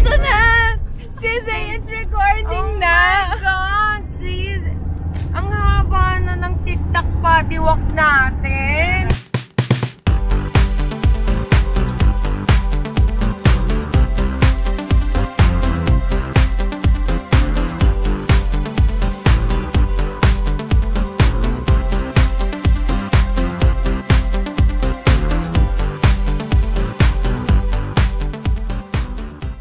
Ito na! Sisay, it's recording na! Oh my God, sis! Ang haba na ng TikTok body walk natin!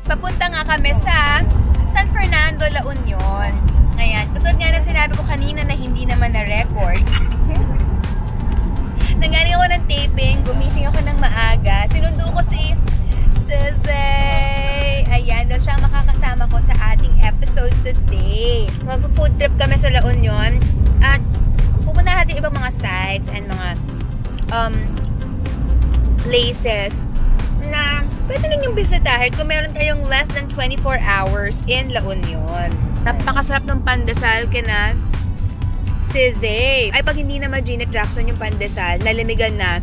Papunta nga kami sa San Fernando, La Union. Ayan, tutod nga na sinabi ko kanina na hindi naman na-record. Nanggaling ako ng taping, gumising ako ng maaga. Sinundo ko si Sisay. Ayan, dahil siya makakasama ko sa ating episode today. Mag-food trip kami sa La Union. At pupunta natin ibang mga sites and mga places na pwede ninyong bisitahin kung meron tayong less than 24 hours in La Union. Napakasarap ng pandesal kina Sisay. Ay, pag hindi naman Janet Jackson yung pandesal, nalamigan na,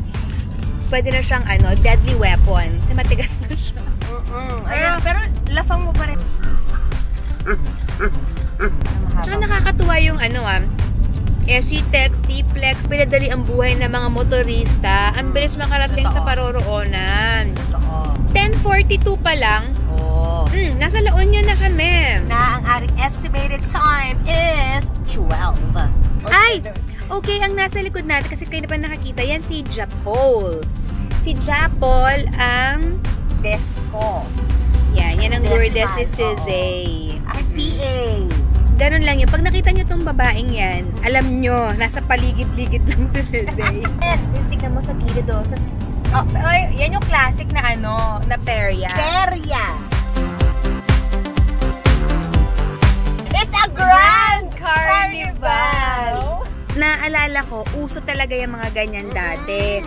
pwede na siyang deadly weapon. Kasi matigas na siya. Pero lafang mo pa rin. Tsaka nakakatuwa yung SC-Tex, T-Flex, pinadali ang buhay ng mga motorista. Ang bilis makarating sa paroroonan. 10:42 pa lang. Nasa La Union na kami. Na ang ating estimated time is 12. Ay! Okay, ang nasa likod natin, kasi kayo na pa nakakita, yan si Japol. Si Japol ang Desco. yan ang Lourdes si Sisay. RPA. Ganun lang yun. Pag nakita nyo tong babaeng yan, alam nyo, nasa paligid-ligid lang si Sisay. Sis, tignan mo sa gilid o. Yan yung classic na na perya. Perya. It's a grand carnival. Naalala ko, uso talaga yung mga ganyan dati.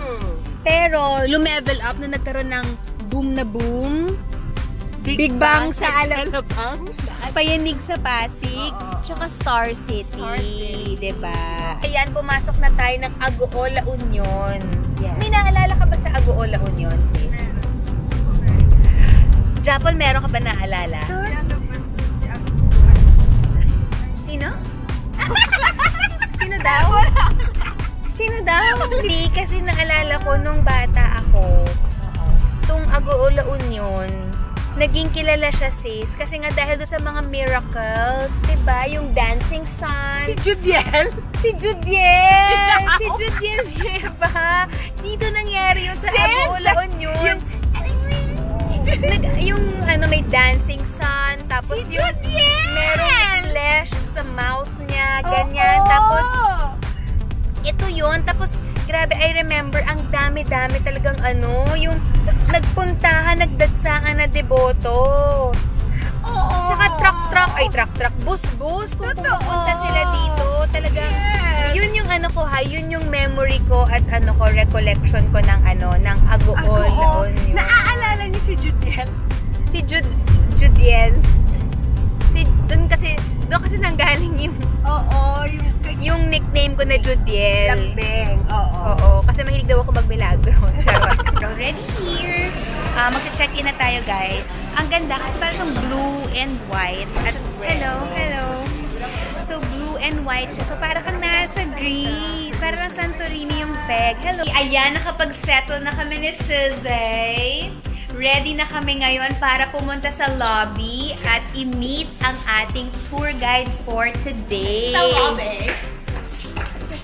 Pero, lumevel up na nagkaroon ng boom na boom. Big Bang sa Alabang. Payanig sa Pasig, tsaka Star City, diba? Ayan, pumasok na tayo ng Agoo, La Union. Yes. May naalala ka ba sa Agoo, La Union, sis? Japol, meron ka ba naalala? Sino? Sino daw? Sino daw? Hindi, kasi naalala ko nung bata ako, itong Agoo, La Union, naging kilala siya, sis. Kasi nga dahil doon sa mga miracles, diba? Yung dancing sun. Si Judiel? Si Judiel! Si Judiel, diba? Dito nangyari yung sa Agoo, La Union. Yung may dancing sun. Tapos si yung Judiel! merong flesh sa mouth niya. Ganyan. Tapos, ito yun. Tapos, grabe, I remember, ang dami-dami talagang yung nagpuntahan, nagdagsaan na deboto. Saka truck, bus-bus, kung pumunta sila dito, talagang, yun yung yun yung memory ko at recollection ko ng ng Agoo, La Union. Naaalala niyo si Judiel? Si Judiel. Doon kasi nanggaling yung nickname ko na Judiel. Lambeng. Oo. Kasi mahilig daw ako mag-milagro. Charot. Already here. Mag-check-in na tayo, guys. Ang ganda kasi parang siyang blue and white. At hello. So, blue and white siya. So, parang kang nasa Greece. Parang Santorini yung peg. Hello. Ayan, nakapag-settle na kami ni Sisay. Ready na kami ngayon para pumunta sa lobby at i-meet ang ating tour guide for today. Sa lobby?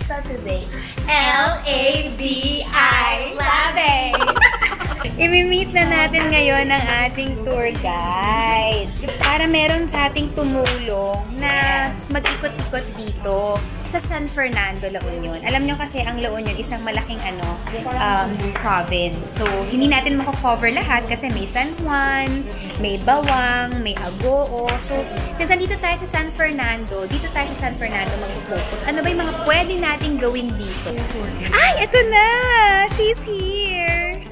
Sa Sisay. L-A-B-I. Lobby! I-meet na natin ngayon ang ating tour guide. Para meron sa ating tumulong na mag-ikot-ikot dito sa San Fernando, La Union. Alam nyo kasi ang La Union isang malaking province. So, hindi natin mako-cover lahat kasi may San Juan, may Bawang, may Agoo. So, since nandito tayo sa San Fernando, mag-focus. Ano ba yung mga pwede nating gawin dito? Ay, eto na! She's here!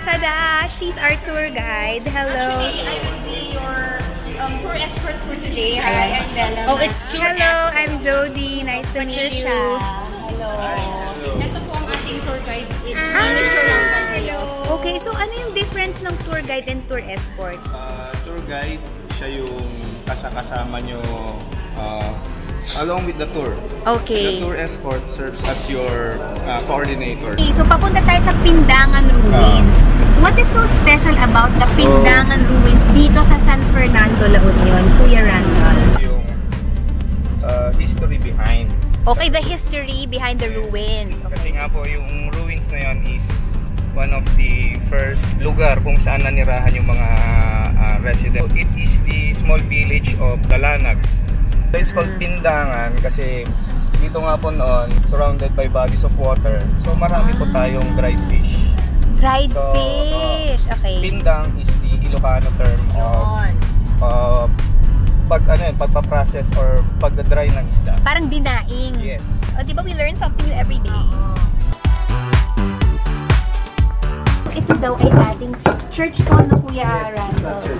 Tada! She's our tour guide. Hello! Actually, I will be your tour escort for today. Hi, I'm Bella. Oh, it's hello! I'm Jody. Nice to meet you. Hello. Ito po ang ating tour guide. Hello! Okay, so ano yung difference ng tour guide and tour escort? Tour guide, siya yung kasama nyo along with the tour. Okay. The tour escort serves as your coordinator. Okay, so papunta tayo sa Pindangan Ruins. What is so special about the Pindangan Ruins dito sa San Fernando, La Union, Kuya Randall? Yung history behind. Okay, the history behind the ruins. Kasi nga po, yung ruins na yon is one of the first lugar kung saan nanirahan yung mga resident. It is the small village of Dalanag. It's called Pindangan kasi dito nga po noon, surrounded by bodies of water. So marami po tayong dried fish. Dried fish, okay. Pindang is the Ilocano term of pagpa-process or pagda-dry ng isda. Parang dinaing. Yes. O, di ba we learn something new every day? Ito daw ay ating church po na Kuya Randall.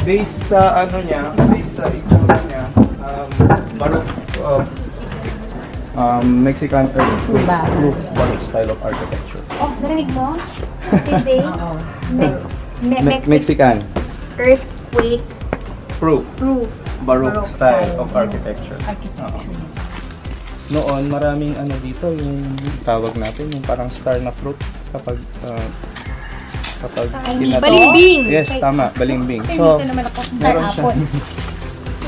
Based sa based sa itsura niya, Baroque, Mexican Baroque style of architecture. Oh, narinig mo? Sisi? Mexican. Earthquake Proof. Baroque style style of architecture. Noon, maraming dito, yung tawag natin, yung parang star na fruit kapag balimbing! Yes, tama, balimbing. So,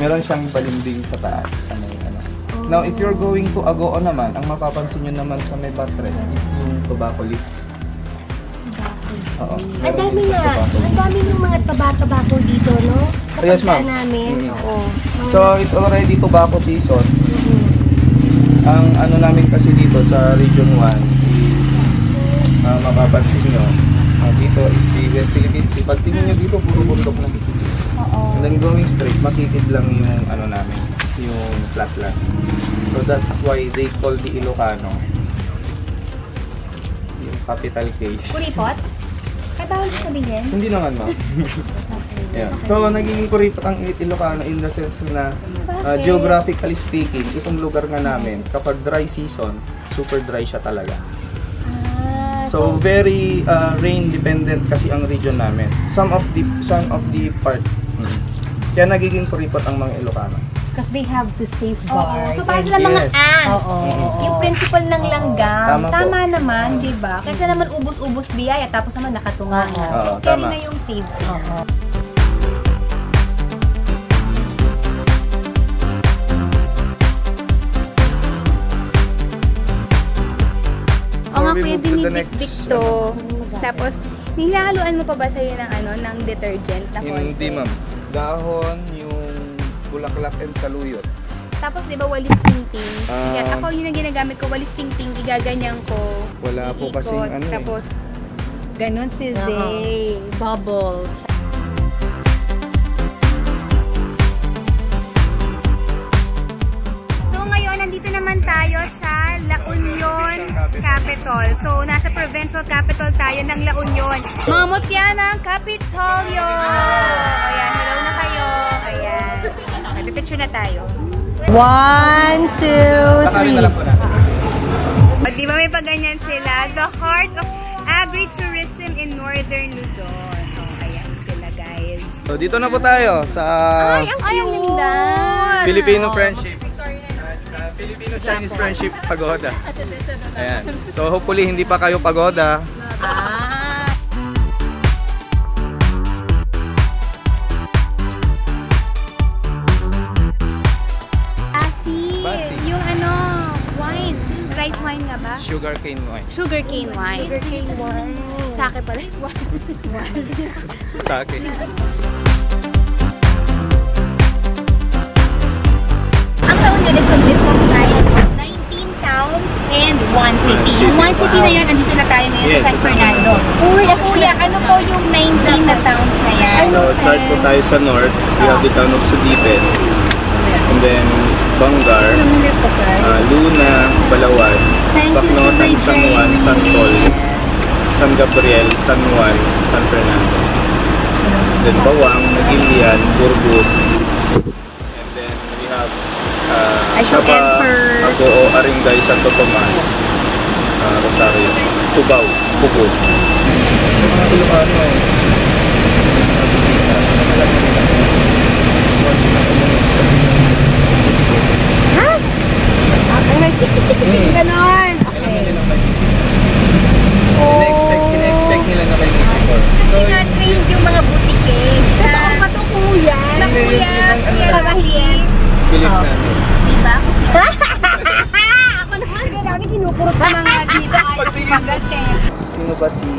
meron siyang balimbing sa taas. Sa may, Now, if you're going to Agoo naman, ang mapapansin nyo naman sa may buttress is yung tobacco leaf. Oo. Ang dami nga. Ang dami ng mga tobacco dito, no? Yes, ma'am. Namin. Oo. So, it's already tobacco season. Ang namin kasi dito sa Region 1 is mapapansin nyo. Dito is the West Philippine Sea. Pag tingin nyo dito, puro bundok na. And then going straight, makikid lang yung namin, yung flatland. So that's why they call the Ilocano yung capital case. Kuripot? Ay, bawal sabihin? Hindi naman, ma'am. Yeah. So, nagiging kuripot ang Ilocano in the sense na geographically speaking, itong lugar nga namin, kapag dry season, super dry siya talaga. So, very rain dependent kasi ang region namin. Some of the part. Kaya nagiging kuripot ang mga Ilocano. Because they have to safeguard. So, para sila mga ants. Yung principle ng langgam. Tama naman, di ba? Kasi naman ubos-ubos biyaya, tapos naman nakatunga na. So, carry na yung safe sila. O nga, pwede dinidikdik to. Tapos, nilahaluan mo pa ba sa'yo ng detergent na konti? Hindi, ma'am. Dahon, yung bulaklak and saluyot. Tapos, di ba, walis tingting? Ako yun ang ginagamit ko, walis tingting, igaganyan ko. Wala po kasing Tapos, ganun si Zay. Bubbles. So, ngayon, nandito naman tayo sa La Union Capital. So, nasa provincial capital tayo ng La Union. Mga mutya ng Kapitolyo! Ayan, hello na kayo. Ayan. Picture na tayo. 1, 2, 3. O, di ba may paganyan sila? The heart of agritourism in Northern Luzon. O, ayan sila, guys. So, dito na po tayo sa Filipino Friendship. Filipino-Chinese Friendship Pagoda. Ayan. So, hopefully, hindi pa kayo pagoda. Yung wine. Rice wine nga ba? Sugarcane wine. Sugarcane wine. Sake pala. Sake. Ang La Union is comprised of 19 towns and 1 city. Yung 1 city na yun, andito na tayo ngayon sa San Fernando. Kuya, ano po yung 19 na towns na yan? So, start po tayo sa north. We have the town of Sudipen. And then, Bangar, Luna, Balawan, Bacnotan, San Juan, San Pol, San Gabriel, San Juan, San Fernando. Then Bawang, Nagilian, Burgos. And then we have Saba, Agoo, Aringay, Santo Tomas, Rosario, Cubao. bukod. Yung mga Ilocano, bisita, alam mo nila, once na pumunod kasi yung bukod. Ha? Ay, may tikit-tikit ganon. Alam mo nilang may bisita. Ina-expect nila na may visitor. Kasi nga trained yung mga butike. Totoo ba ito, kuya? Diba kuya? Pilit namin. Diba? Ako naman, marami kinukurot pa mga dito. Sino ba si,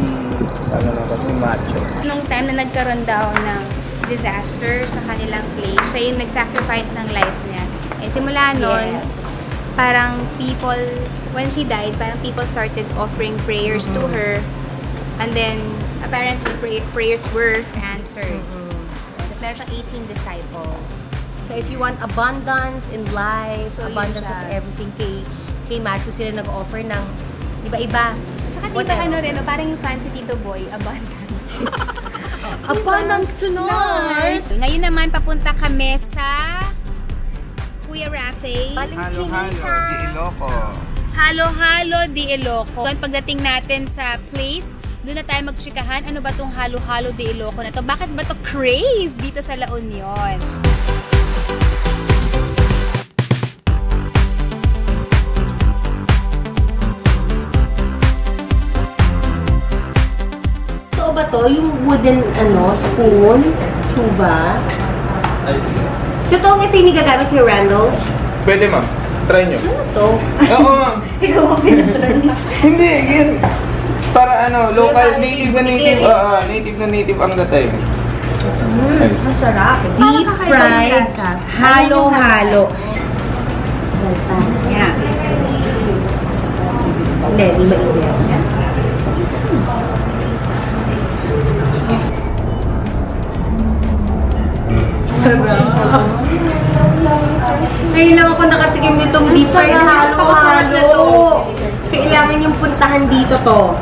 si Macho? Nung time na nagkaroon daw ng disaster sa kanilang place, siya yung nag-sacrifice ng life niya. And simula nun, parang people, when she died, parang people started offering prayers to her. And then, apparently, prayers were answered. Tapos meron siyang 18 disciples. So if you want abundance in life, So, abundance yun of siya. everything kay Matsu sila nag-offer ng iba-iba. Tsaka diba ano rin, parang yung fancy Tito Boy, abundance. Abundance tonight! Ngayon naman, papunta kami sa Kuya Rafe. Halo-halo, di Iloco. Halo-halo di Iloco. Doon pagdating natin sa place, doon na tayo magchikahan. Ano ba tong halo-halo di Iloco na to? Bakit ba to craze dito sa La Union? Totoo ba to? Yung wooden spoon? Chuba? Ay, sige. Totoong ito yung gagamit kay Randall? Pwede ma'am, try nyo. Ano to? Oo ma'am. Ikaw ang pinatry. Hindi, yun. Para local, Diba, native na native ang datay. Masarap. Deep fried, halo-halo. Yeah. Hindi, di mainit. Sarap. Ngayon lang ako nakatikim nitong deep fried halo-halo. Kailangan yung puntahan dito to.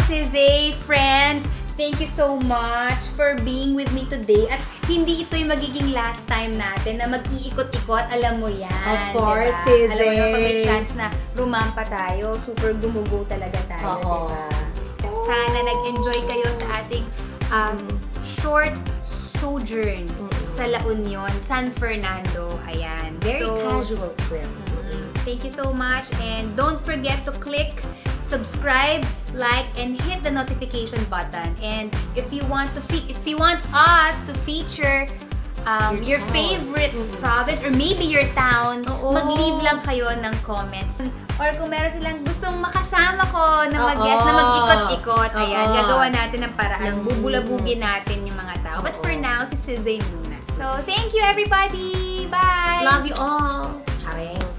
Susie, friends, thank you so much for being with me today. At hindi ito yung magiging last time natin na mag-iikot-ikot. Alam mo yan. Of course, diba? Susie. Alam mo naman, pag may chance na rumampa tayo, super gumugo talaga tayo. Oo. Diba? Sana nag-enjoy kayo sa ating short sojourn sa La Union, San Fernando. Ayan. Very casual trip. Thank you so much, and don't forget to click subscribe, like, and hit the notification button. And if you want us to feature your favorite province or maybe your town, mag-leave lang kayo ng comments. Or kung meron silang gustong makasama ko na mag-guest na mag-ikot-ikot, ayan, gagawa natin ng paraan. Bubulabugin natin yung mga tao. But for now, si Susie muna. So, thank you everybody! Bye! Love you all! Charing!